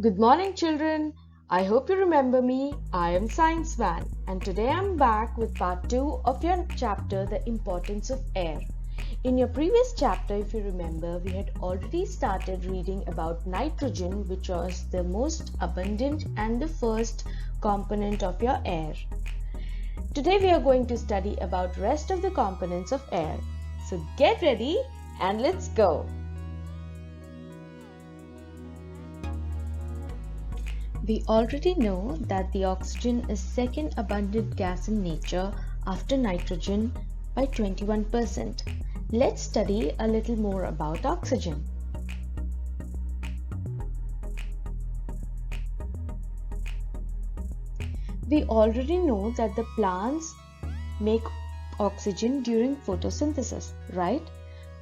Good morning, children. I hope you remember me. I am Science Van, and today I'm back with part 2 of your chapter, The Importance of Air. In your previous chapter, if you remember, we had already started reading about nitrogen, which was the most abundant and the first component of your air. Today we are going to study about rest of the components of air. So get ready and let's go. We already know that the oxygen is second abundant gas in nature after nitrogen by 21%. Let's study a little more about oxygen. We already know that the plants make oxygen during photosynthesis, right?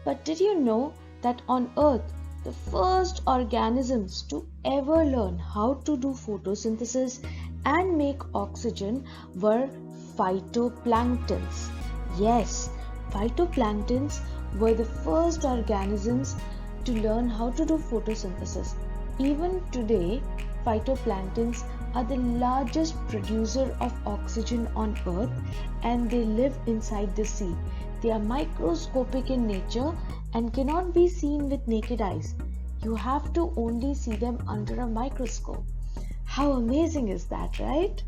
But did you know that on Earth, the first organisms to ever learn how to do photosynthesis and make oxygen were phytoplanktons? Yes, phytoplanktons were the first organisms to learn how to do photosynthesis. Even today, phytoplanktons are the largest producer of oxygen on Earth and they live inside the sea. They are microscopic in nature and cannot be seen with naked eyes. You have to only see them under a microscope. How amazing is that, right?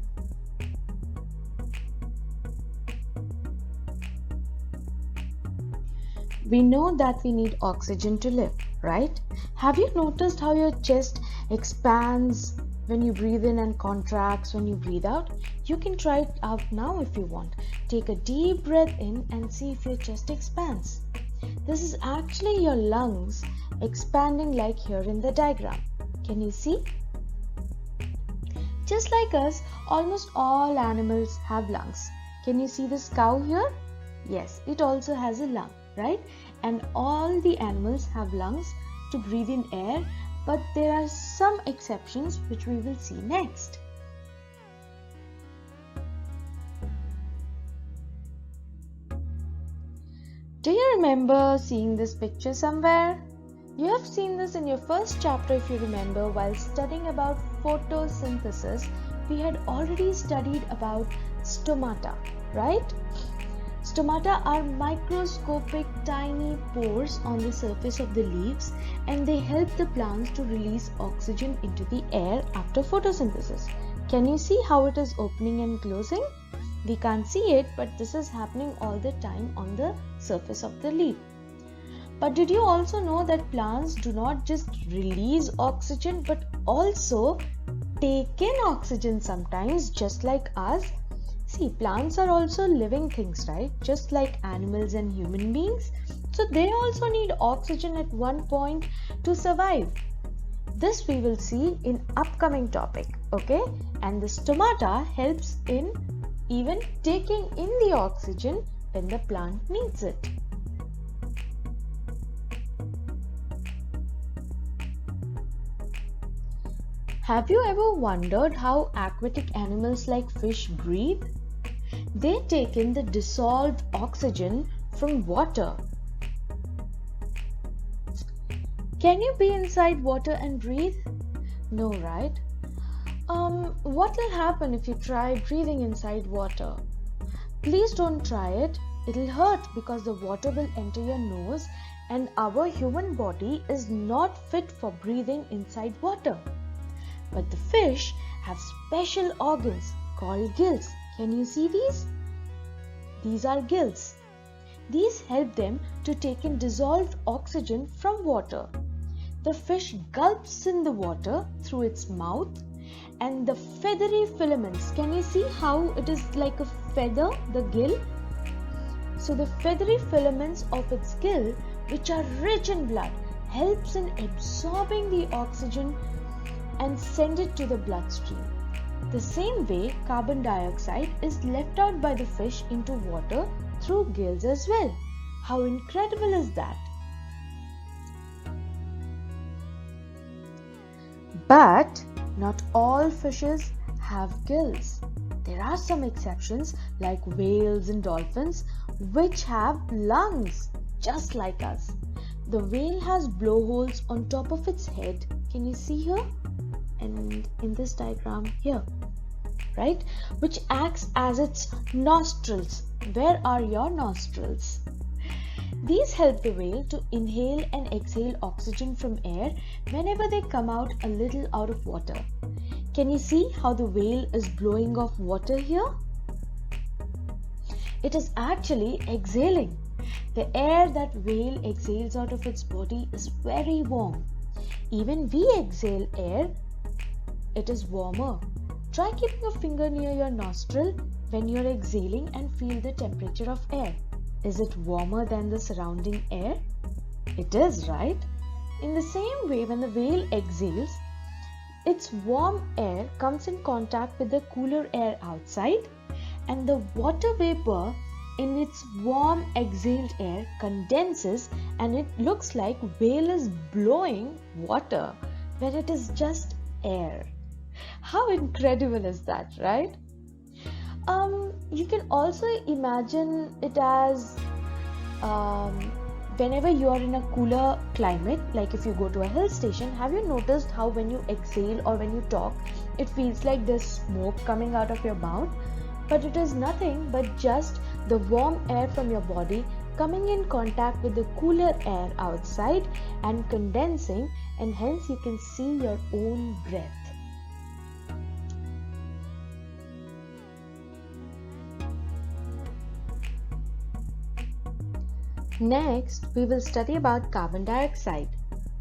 We know that we need oxygen to live, right? Have you noticed how your chest expands when you breathe in and contracts when you breathe out? You can try it out now if you want. Take a deep breath in and see if your chest expands. This is actually your lungs expanding like here in the diagram. Can you see? Just like us, almost all animals have lungs. Can you see this cow here? Yes, it also has a lung, right? And all the animals have lungs to breathe in air, but there are some exceptions which we will see next. Do you remember seeing this picture somewhere? You have seen this in your first chapter if you remember. While studying about photosynthesis, we had already studied about stomata, right? Stomata are microscopic tiny pores on the surface of the leaves and they help the plants to release oxygen into the air after photosynthesis. Can you see how it is opening and closing? We can't see it, but this is happening all the time on the surface of the leaf. But did you also know that plants do not just release oxygen but also take in oxygen sometimes, just like us? See, plants are also living things, right? Just like animals and human beings. So they also need oxygen at one point to survive. This we will see in upcoming topic, okay? And the stomata helps in even taking in the oxygen when the plant needs it. Have you ever wondered how aquatic animals like fish breathe? They take in the dissolved oxygen from water. Can you be inside water and breathe? No, right? What will happen if you try breathing inside water? Please don't try it. It'll hurt because the water will enter your nose and our human body is not fit for breathing inside water. But the fish have special organs called gills. Can you see these? These are gills. These help them to take in dissolved oxygen from water. The fish gulps in the water through its mouth and the feathery filaments. Can you see how it is like a feather, the gill? So the feathery filaments of its gill, which are rich in blood, helps in absorbing the oxygen and send it to the bloodstream. The same way, carbon dioxide is left out by the fish into water through gills as well. How incredible is that? But not all fishes have gills. There are some exceptions like whales and dolphins which have lungs just like us. The whale has blowholes on top of its head. Can you see here? and in this diagram here, right, which acts as its nostrils. Where are your nostrils? These help the whale to inhale and exhale oxygen from air whenever they come out a little out of water. Can you see how the whale is blowing off water here? It is actually exhaling. The air that whale exhales out of its body is very warm. Even we exhale air, it is warmer. Try keeping a finger near your nostril when you are exhaling and feel the temperature of air. Is it warmer than the surrounding air? It is, right? In the same way, when the whale exhales, its warm air comes in contact with the cooler air outside, and the water vapor in its warm exhaled air condenses, and it looks like whale is blowing water when it is just air. How incredible is that, right? You can also imagine it as whenever you are in a cooler climate, like if you go to a hill station, have you noticed how when you exhale or when you talk, it feels like there's smoke coming out of your mouth? But it is nothing but just the warm air from your body coming in contact with the cooler air outside and condensing, and hence you can see your own breath. Next, we will study about carbon dioxide.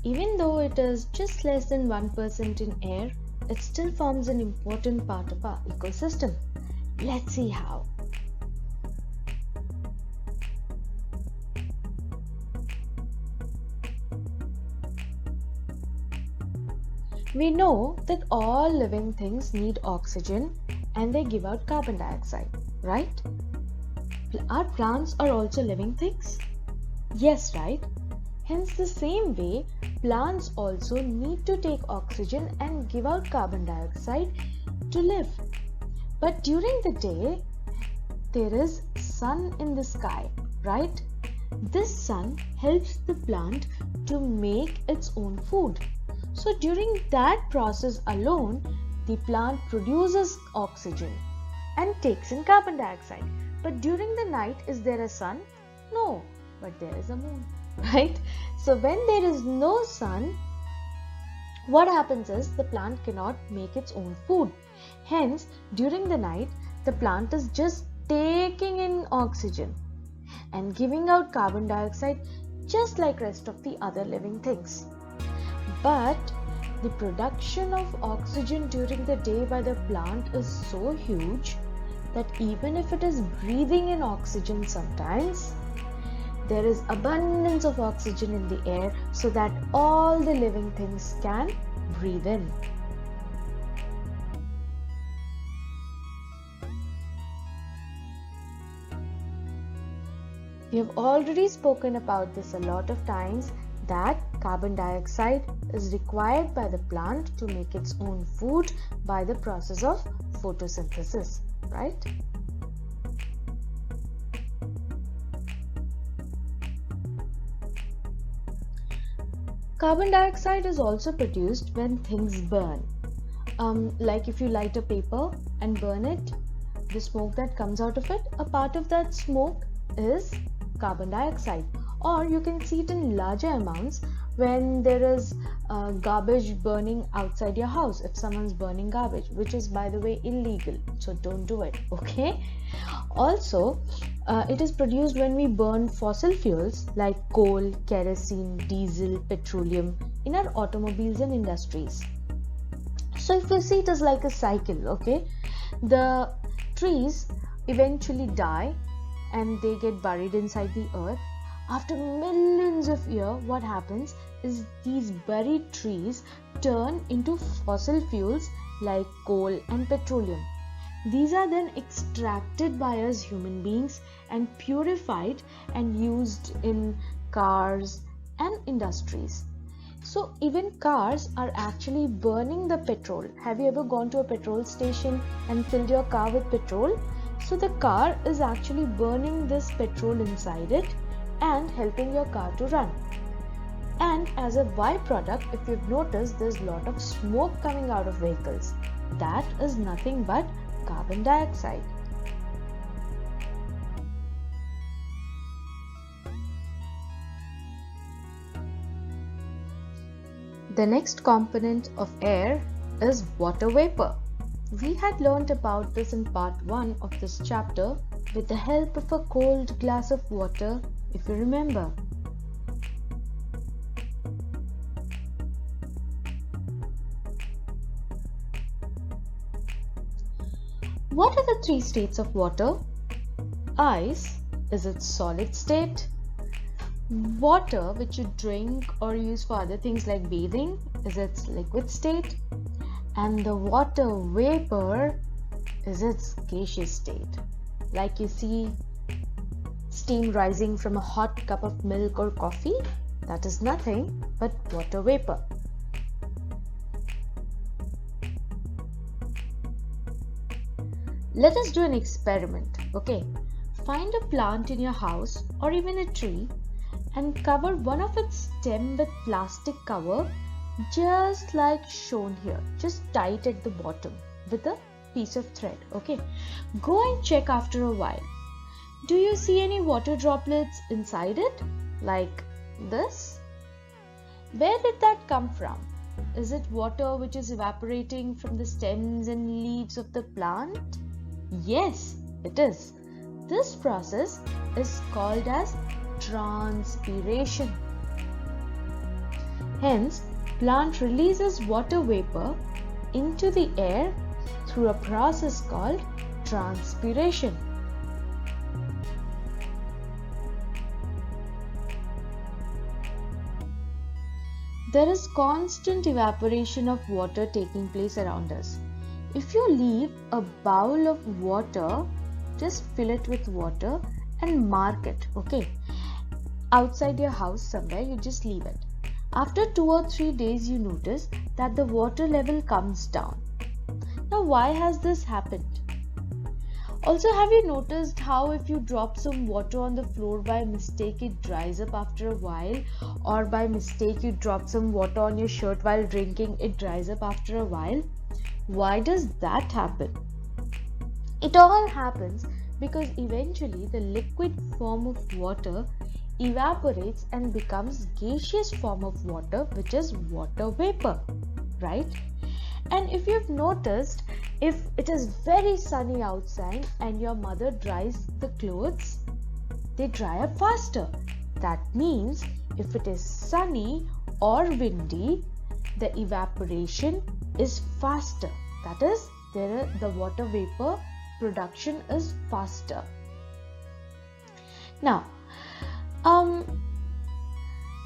Even though it is just less than 1% in air, it still forms an important part of our ecosystem. Let's see how. We know that all living things need oxygen and they give out carbon dioxide, right? Are plants are also living things? Yes, right? Hence, the same way, plants also need to take oxygen and give out carbon dioxide to live. But during the day, there is sun in the sky, right? This sun helps the plant to make its own food. So during that process alone, the plant produces oxygen and takes in carbon dioxide. But during the night, is there a sun? No, but there is a moon, right? So when there is no sun, what happens is the plant cannot make its own food. Hence, during the night, the plant is just taking in oxygen and giving out carbon dioxide just like rest of the other living things. But the production of oxygen during the day by the plant is so huge that even if it is breathing in oxygen sometimes, there is abundance of oxygen in the air so that all the living things can breathe in. We have already spoken about this a lot of times, that carbon dioxide is required by the plant to make its own food by the process of photosynthesis, right? Carbon dioxide is also produced when things burn. Like if you light a paper and burn it, the smoke that comes out of it, a part of that smoke is carbon dioxide. Or you can see it in larger amounts when there is garbage burning outside your house. If someone's burning garbage, which is by the way illegal, so don't do it, okay? Also, it is produced when we burn fossil fuels like coal, kerosene, diesel, petroleum in our automobiles and industries. So if you see, it is like a cycle, okay? The trees eventually die and they get buried inside the earth. After millions of years, what happens is these buried trees turn into fossil fuels like coal and petroleum. These are then extracted by us human beings and purified and used in cars and industries. So even cars are actually burning the petrol. Have you ever gone to a petrol station and filled your car with petrol? So the car is actually burning this petrol inside it and helping your car to run. And as a byproduct, if you've noticed, there's a lot of smoke coming out of vehicles. That is nothing but carbon dioxide. The next component of air is water vapor. We had learnt about this in part 1 of this chapter with the help of a cold glass of water, if you remember. What are the 3 states of water? Ice is its solid state. Water, which you drink or use for other things like bathing, is its liquid state. And the water vapor is its gaseous state. Like you see steam rising from a hot cup of milk or coffee, that is nothing but water vapor. Let us do an experiment, okay? Find a plant in your house or even a tree and cover one of its stem with plastic cover, just like shown here. Just tie it at the bottom with a piece of thread, okay? Go and check after a while. Do you see any water droplets inside it? Like this? Where did that come from? Is it water which is evaporating from the stems and leaves of the plant? Yes, it is. This process is called as transpiration. Hence, plant releases water vapor into the air through a process called transpiration. There is constant evaporation of water taking place around us. If you leave a bowl of water, just fill it with water and mark it, okay? Outside your house somewhere, you just leave it. After 2 or 3 days, you notice that the water level comes down. Now, why has this happened? Also, have you noticed how if you drop some water on the floor by mistake, it dries up after a while? Or by mistake, you drop some water on your shirt while drinking, it dries up after a while? Why does that happen? It all happens because eventually the liquid form of water evaporates and becomes gaseous form of water, which is water vapor, right? And if you've noticed, if it is very sunny outside and your mother dries the clothes, they dry up faster. That means if it is sunny or windy, the evaporation is faster. That is, the water vapor production is faster. Now,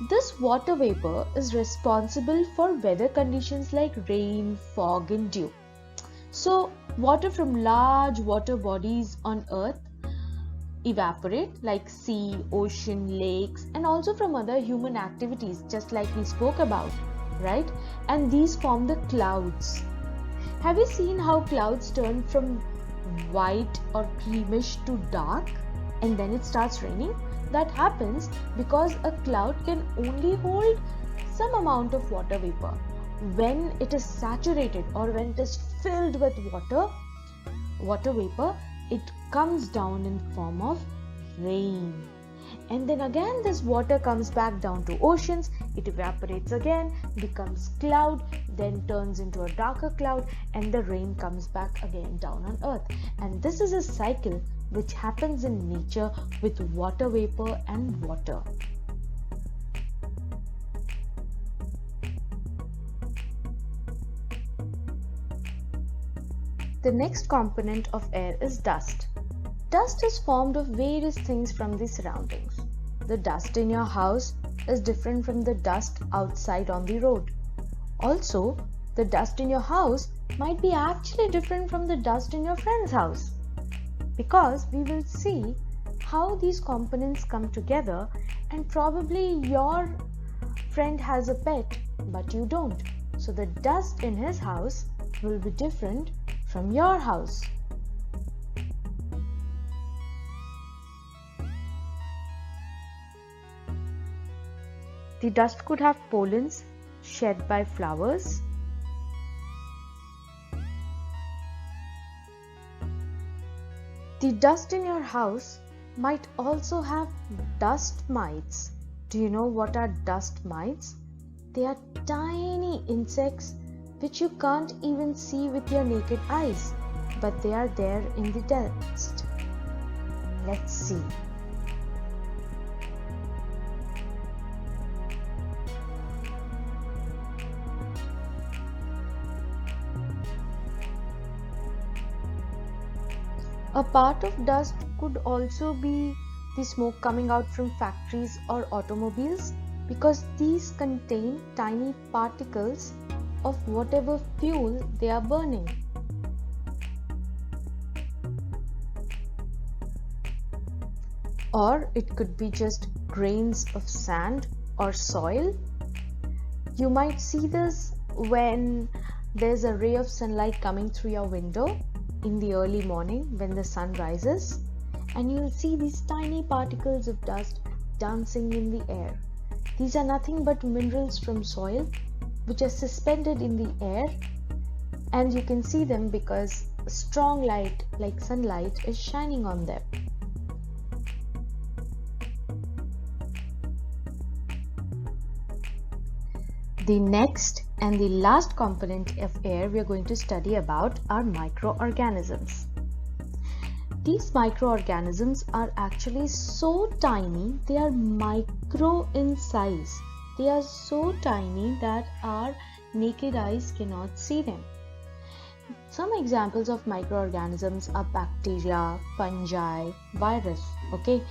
this water vapor is responsible for weather conditions like rain, fog and dew. So, water from large water bodies on earth evaporate like sea, ocean, lakes and also from other human activities just like we spoke about, right? And these form the clouds. Have you seen how clouds turn from white or creamish to dark and then it starts raining? That happens because a cloud can only hold some amount of water vapor. When it is saturated or when it is filled with water vapor, it comes down in form of rain. And then again this water comes back down to oceans, it evaporates again, becomes cloud, then turns into a darker cloud and the rain comes back again down on earth. And this is a cycle which happens in nature with water vapor and water. The next component of air is dust. Dust is formed of various things from the surroundings. The dust in your house is different from the dust outside on the road. Also, the dust in your house might be actually different from the dust in your friend's house. Because we will see how these components come together, and probably your friend has a pet but you don't. So the dust in his house will be different from your house. The dust could have pollens shed by flowers. The dust in your house might also have dust mites. Do you know what are dust mites? They are tiny insects which you can't even see with your naked eyes, but they are there in the dust. Let's see. A part of dust could also be the smoke coming out from factories or automobiles, because these contain tiny particles of whatever fuel they are burning. Or it could be just grains of sand or soil. You might see this when there's a ray of sunlight coming through your window in the early morning when the sun rises, and you'll see these tiny particles of dust dancing in the air. These are nothing but minerals from soil which are suspended in the air, and you can see them because strong light like sunlight is shining on them. The next and the last component of air we are going to study about are microorganisms. These microorganisms are actually so tiny, they are micro in size. They are so tiny that our naked eyes cannot see them. Some examples of microorganisms are bacteria, fungi, virus, okay?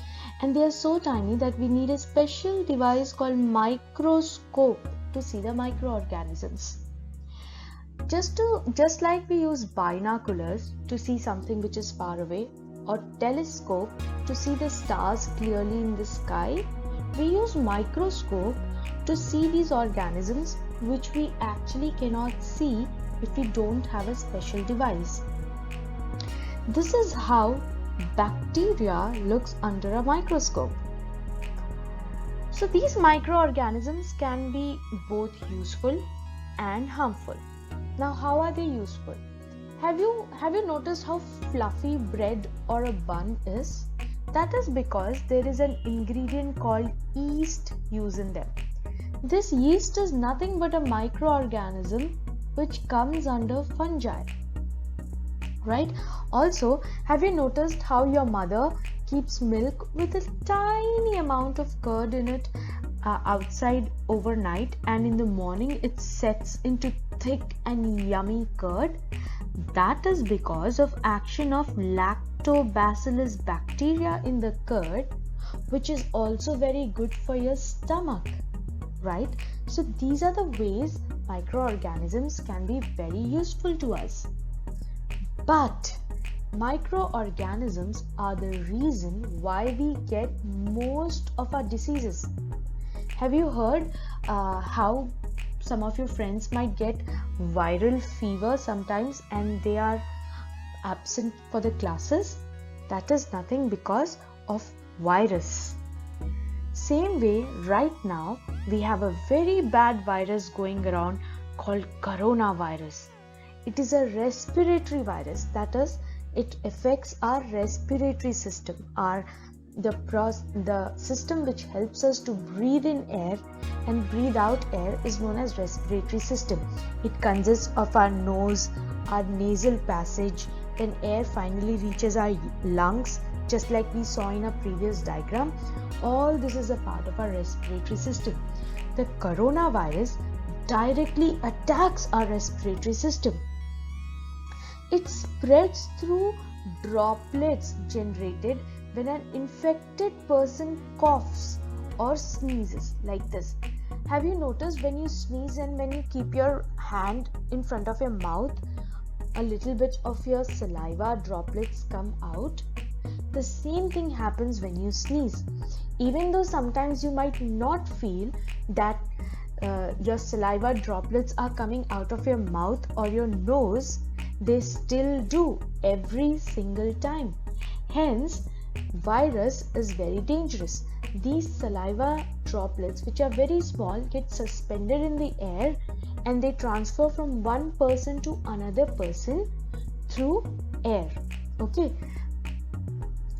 And they are so tiny that we need a special device called microscope to see the microorganisms. Just like we use binoculars to see something which is far away, or telescope to see the stars clearly in the sky, we use microscope to see these organisms which we actually cannot see if we don't have a special device. This is how bacteria looks under a microscope. So these microorganisms can be both useful and harmful. Now, how are they useful? Have you noticed how fluffy bread or a bun is? That is because there is an ingredient called yeast used in them. This yeast is nothing but a microorganism which comes under fungi, right? Also, have you noticed how your mother keeps milk with a tiny amount of curd in it outside overnight, and in the morning it sets into thick and yummy curd? That is because of action of lactobacillus bacteria in the curd, which is also very good for your stomach, right? So these are the ways microorganisms can be very useful to us. But microorganisms are the reason why we get most of our diseases. Have you heard how some of your friends might get viral fever sometimes and they are absent for the classes? That is nothing because of virus. Same way, right now we have a very bad virus going around called coronavirus. It is a respiratory virus, that is, it affects our respiratory system, the system which helps us to breathe in air and breathe out air is known as respiratory system. It consists of our nose, our nasal passage, then air finally reaches our lungs, just like we saw in a previous diagram. All this is a part of our respiratory system. The coronavirus directly attacks our respiratory system. It spreads through droplets generated when an infected person coughs or sneezes like this. Have you noticed when you sneeze and when you keep your hand in front of your mouth, a little bit of your saliva droplets come out? The same thing happens when you sneeze. Even though sometimes you might not feel that your saliva droplets are coming out of your mouth or your nose, they still do every single time. Hence, virus is very dangerous. these saliva droplets, which are very small, get suspended in the air and they transfer from one person to another person through air. Okay,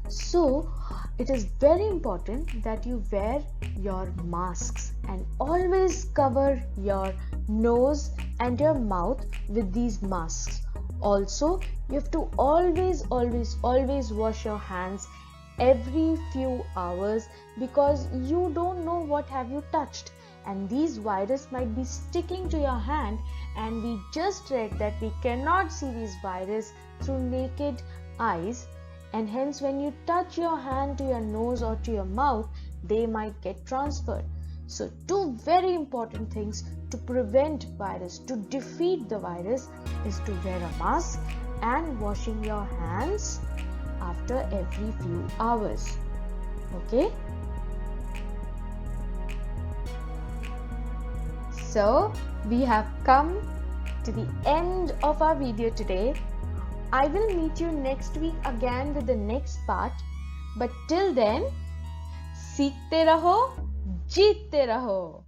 so it is very important that you wear your masks and always cover your nose and your mouth with these masks. Also, you have to always wash your hands every few hours, because you don't know what have you touched, and these virus might be sticking to your hand, and we just read that we cannot see these virus through naked eyes, and hence when you touch your hand to your nose or to your mouth, they might get transferred. So two very important things to prevent virus, to defeat the virus, is to wear a mask and washing your hands after every few hours. Okay, so we have come to the end of our video today. I will meet you next week again with the next part, but till then, सीखते रहो, जीतते रहो.